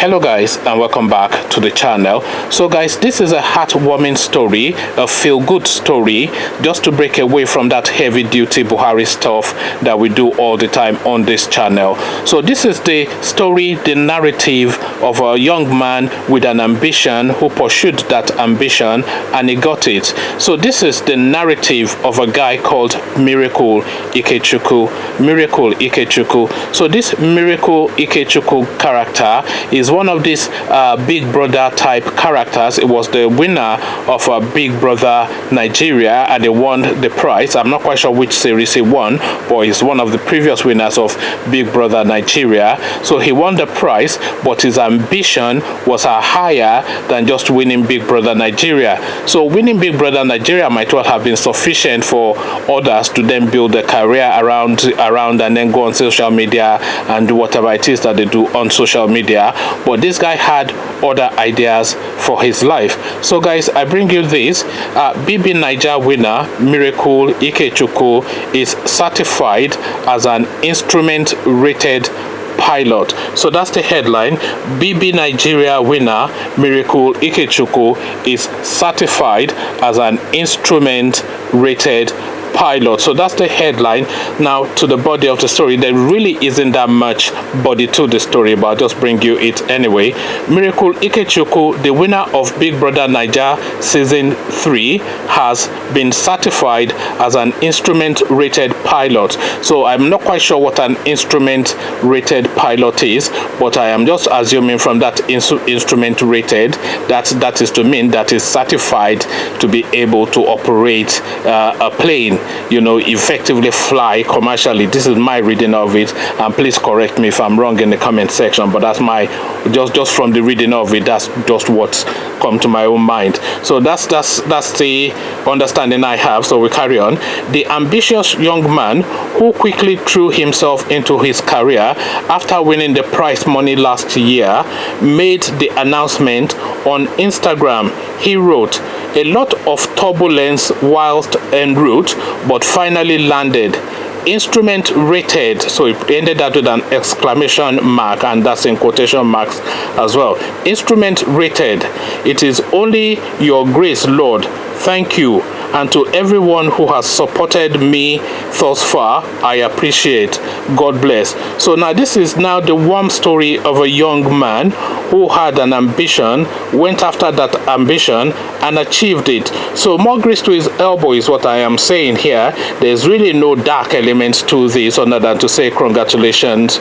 Hello guys, and welcome back to the channel. So guys, this is a heartwarming story, a feel-good story, just to break away from that heavy-duty Buhari stuff that we do all the time on this channel. So this is the story, the narrative of a young man with an ambition who pursued that ambition and he got it. So this is the narrative of a guy called Miracle Ikechukwu. Miracle Ikechukwu. So this Miracle Ikechukwu character is one of these Big Brother type characters. It was the winner of Big Brother Nigeria and he won the prize. I'm not quite sure which series he won, but he's one of the previous winners of Big Brother Nigeria. So he won the prize, but his ambition was higher than just winning Big Brother Nigeria. So winning Big Brother Nigeria might well have been sufficient for others to then build a career around and then go on social media and do whatever it is that they do on social media. But this guy had other ideas for his life. So guys, I bring you this. BB Naija winner Miracle Ikechukwu is certified as an instrument rated pilot. So that's the headline. BB Nigeria winner Miracle Ikechukwu is certified as an instrument rated pilot. So that's the headline. Now to the body of the story, there really isn't that much body to the story, but I'll just bring you it anyway. Miracle Ikechukwu, the winner of Big Brother Naija season 3, has been certified as an instrument rated pilot. So I'm not quite sure what an instrument rated pilot is, but I am just assuming from that instrument rated that is to mean that is certified to be able to operate a plane, you know, effectively fly commercially. This is my reading of it, and please correct me if I'm wrong in the comment section, but that's my just from the reading of it, that's just what's come to my own mind. So that's the understanding I have. So we carry on. The ambitious young man who quickly threw himself into his career after winning the prize money last year made the announcement on Instagram. He wrote, "A lot of turbulence whilst en route, but finally landed. Instrument rated." So it ended that with an exclamation mark, and that's in quotation marks as well. Instrument rated. "It is only your grace, Lord. Thank you. And to everyone who has supported me thus far, I appreciate. God bless." So now this is now the warm story of a young man who had an ambition, went after that ambition and achieved it. So more grace to his elbow is what I am saying here. There's really no dark elements to this other than to say congratulations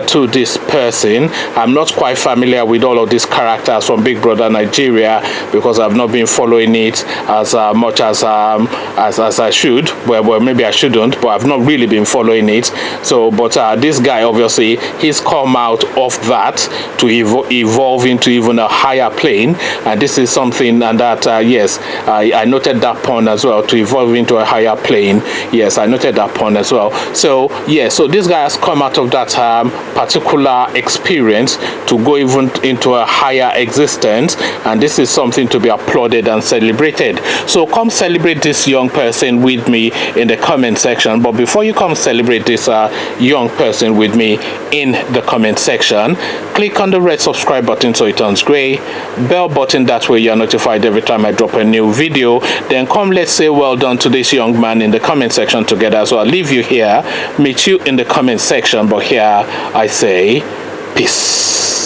to this person. I'm not quite familiar with all of these characters from Big Brother Nigeria because I've not been following it as much as I should. Well, maybe I shouldn't, but I've not really been following it. So, but this guy, obviously, he's come out of that to evolve into even a higher plane, and this is something, and that yes, I noted that point as well, to evolve into a higher plane. Yes, I noted that point as well. So yeah, so this guy has come out of that particular experience to go even into a higher existence, and this is something to be applauded and celebrated. So come celebrate this young person with me in the comment section. But before you come celebrate this young person with me in the comment section, click on the red subscribe button so it turns gray, bell button, that way you're notified every time I drop a new video. Then come, let's say well done to this young man in the comment section together. So I'll leave you here, meet you in the comment section, but here I say peace.